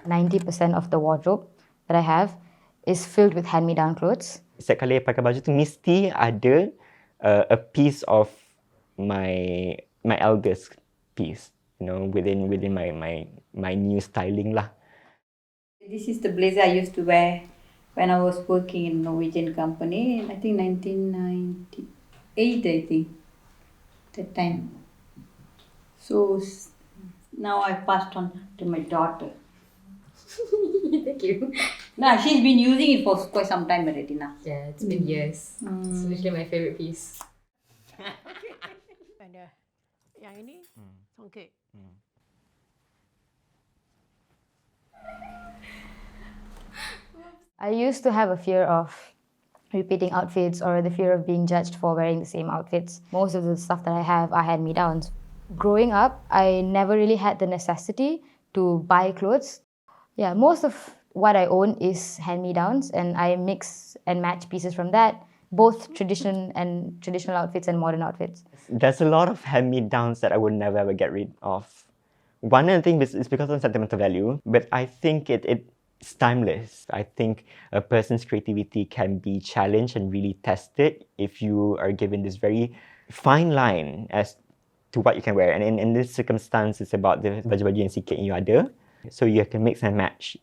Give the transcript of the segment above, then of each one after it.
90% of the wardrobe that I have is filled with hand-me-down clothes. Setiap kali pakai baju tu mesti ada a piece of my eldest piece, within my new styling lah. This is the blazer I used to wear when I was working in a Norwegian company. I think 1998, that time. So now I passed on to my daughter. Thank you. Nah, she's been using it for quite some time already now. Yeah, it's been years. It's literally my favourite piece. Yang ini songket. I used to have a fear of repeating outfits or the fear of being judged for wearing the same outfits. Most of the stuff that I have are hand-me-downs. Growing up, I never really had the necessity to buy clothes. Yeah, most of what I own is hand-me-downs, and I mix and match pieces from that, both traditional outfits and modern outfits. There's a lot of hand-me-downs that I would never ever get rid of. One of the things is because of sentimental value, but I think it's timeless. I think a person's creativity can be challenged and really tested if you are given this very fine line as to what you can wear. And in this circumstance, it's about the baju-baju yang sikit yang you ada. So you can mix and match,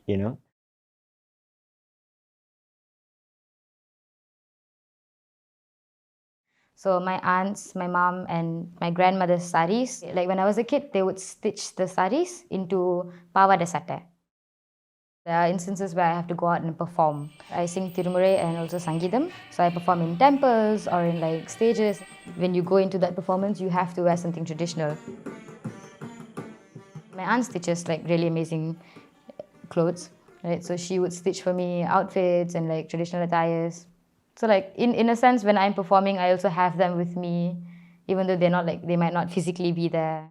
So my aunts, my mom, and my grandmother's saris, like when I was a kid, they would stitch the saris into pawada sate. There are instances where I have to go out and perform. I sing Tirumurai and also Sangidam. So I perform in temples or in stages. When you go into that performance, you have to wear something traditional. My aunt stitches really amazing clothes, right? So she would stitch for me outfits and traditional attires. So in a sense, when I'm performing, I also have them with me, even though they might not physically be there.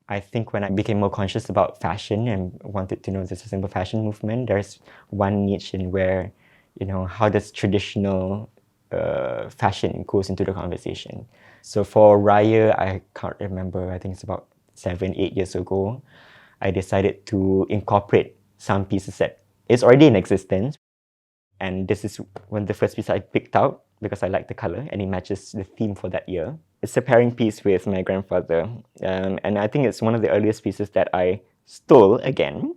I think when I became more conscious about fashion and wanted to know the sustainable fashion movement, there's one niche in where, how does traditional fashion goes into the conversation. So for Raya, I can't remember, I think it's about 7-8 years ago, I decided to incorporate some pieces that is already in existence. And this is one of the first pieces I picked out because I like the color and it matches the theme for that year. It's a pairing piece with my grandfather. And I think it's one of the earliest pieces that I stole again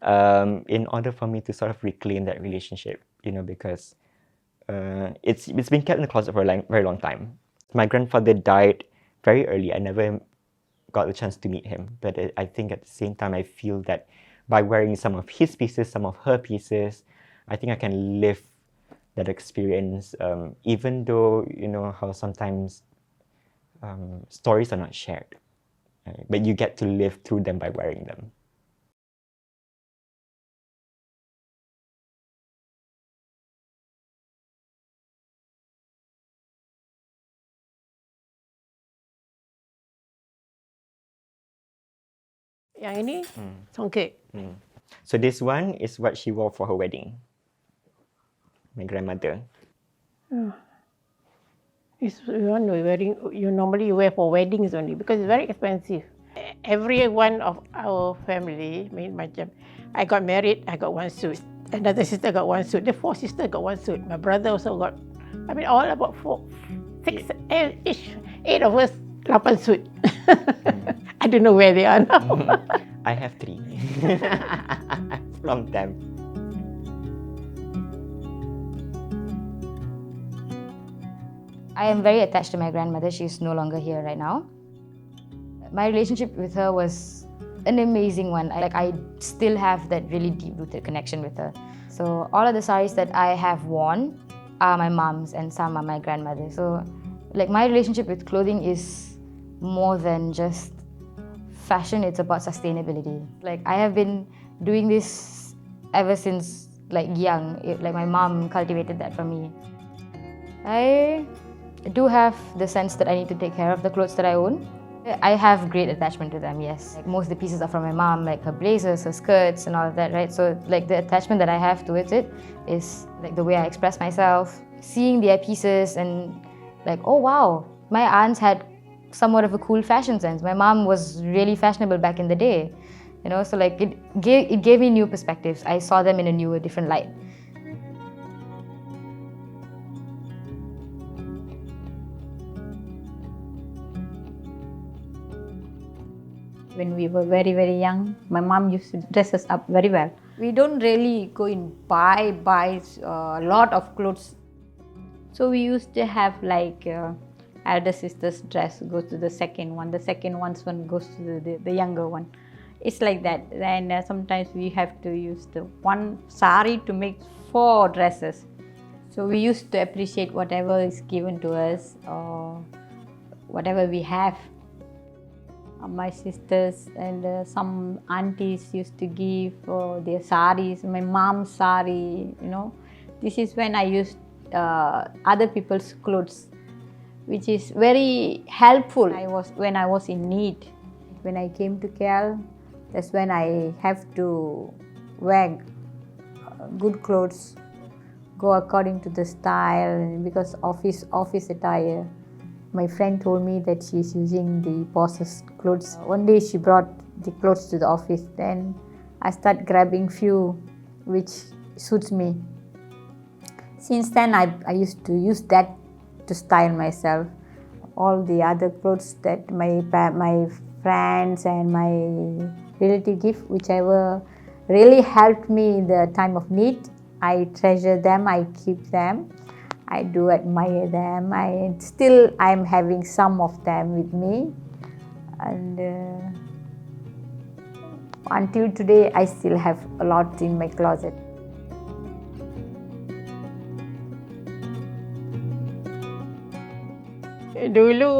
in order for me to sort of reclaim that relationship, because it's been kept in the closet for a very long time. My grandfather died very early. I never got the chance to meet him. But I think at the same time, I feel that by wearing some of his pieces, some of her pieces, I think I can live that experience, even though, how sometimes stories are not shared, right? But you get to live through them by wearing them. Yang ini songket. So this one is what she wore for her wedding. My grandmother. It's one wearing. You normally wear for weddings only because it's very expensive. Every one of our family, I got married, I got one suit. Another sister got one suit. The 4 sisters got one suit. My brother also got. All about 4, 6, 8 each. 8 of us, 8 suit. I don't know where they are now. I have 3 from them. I am very attached to my grandmother. She's no longer here right now. My relationship with her was an amazing one. I still have that really deep-rooted connection with her. So all of the saris that I have worn are my mom's and some are my grandmother's. So my relationship with clothing is more than just fashion, it's about sustainability. I have been doing this ever since young. My mom cultivated that for me. I do have the sense that I need to take care of the clothes that I own. I have great attachment to them, yes. Most of the pieces are from my mom, her blazers, her skirts and all of that, right? So the attachment that I have towards it is the way I express myself. Seeing their pieces and oh wow, my aunts had somewhat of a cool fashion sense. My mom was really fashionable back in the day, you know, so like it gave me new perspectives. I saw them in a different light. When we were very, very young, my mom used to dress us up very well. We don't really go and buy a lot of clothes. So we used to have like elder sister's dress goes to the second one goes to the younger one. It's like that. And sometimes we have to use the one sari to make 4 dresses. So we used to appreciate whatever is given to us or whatever we have. My sisters and some aunties used to give their saris, my mom's sari, you know. This is when I used other people's clothes, which is very helpful. When I was in need. When I came to KL, that's when I have to wear good clothes, go according to the style, because office attire. My friend told me that she's using the boss's clothes. One day she brought the clothes to the office. Then I start grabbing few which suits me. Since then I used to use that to style myself. All the other clothes that my friends and my relative give, whichever really helped me in the time of need, I treasure them, I keep them. I do admire them. I'm having some of them with me, and until today I still have a lot in my closet. Dulu,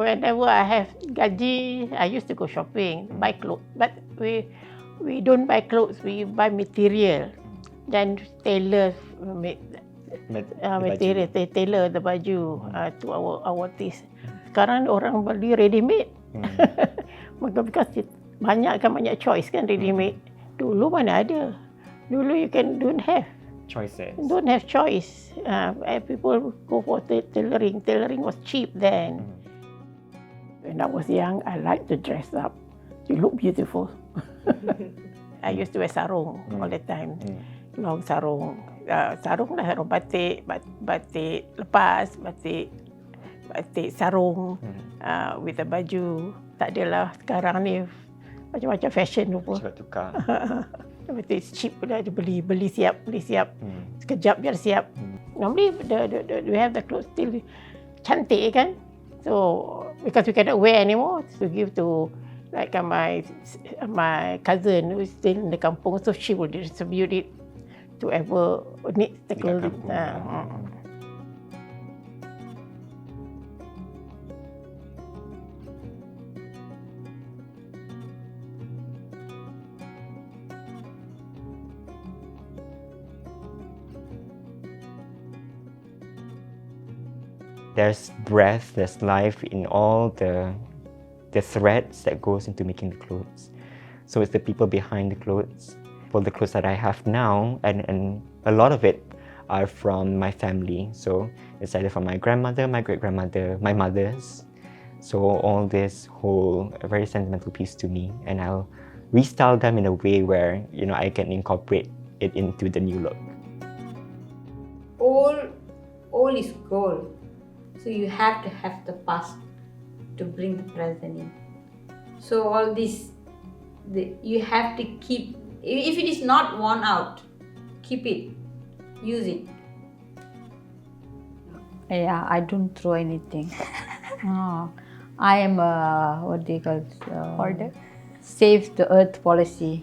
whenever I have gaji, I used to go shopping, buy clothes. But we don't buy clothes, we buy material. Then tailor make material, tailor the baju to our taste. Sekarang orang beli ready made. Because banyak choice kan ready made. Dulu mana ada? Dulu you don't have choices. Don't have choice. People go for tailoring. Tailoring was cheap then. When I was young, I liked to dress up. You look beautiful. I used to wear sarung all the time. Long sarung. Sarung lah, sarung batik lepas, batik sarung with a baju. Tak adalah sekarang ni macam-macam fashion rupa. Cepat tukar. Batik cheap pula, beli siap. Sekejap je siap. Normally we have the clothes still cantik kan. So because we cannot wear anymore, to give to like my cousin who is still in the kampung, so she will distribute it to ever need the clothing. There's breath, there's life in all the threads that goes into making the clothes. So it's the people behind the clothes. For the clothes that I have now, and a lot of it are from my family. So it's either from my grandmother, my great-grandmother, my mothers. So all this hold a very sentimental piece to me, and I'll restyle them in a way where, you know, I can incorporate it into the new look. All is gold. So you have to have the past to bring the present in. So all this, you have to keep. If it is not worn out, keep it, use it. Yeah, I don't throw anything. I am what do you call it? Hoarder. Save the earth policy.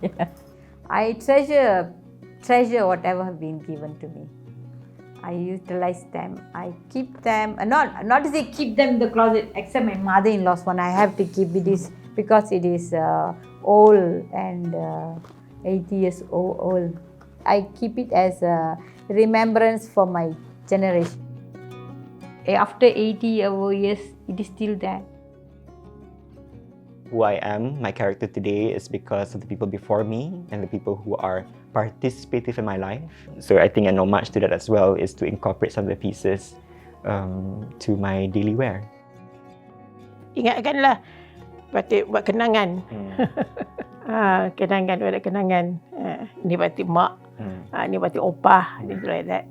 Yeah. I treasure whatever have been given to me. I utilize them. I keep them. Not to say keep them in the closet. Except my mother-in-law's one, I have to keep it because it is old and 80 years old. I keep it as a remembrance for my generation. After 80 years, it is still there. Who I am, my character today, is because of the people before me and the people who are participative in my life. So I think an homage to that as well is to incorporate some of the pieces to my daily wear. ingatkanlah batik buat kenangan. Kenangan, buat kenangan. Ni batik mak, ni batik opah, things like that.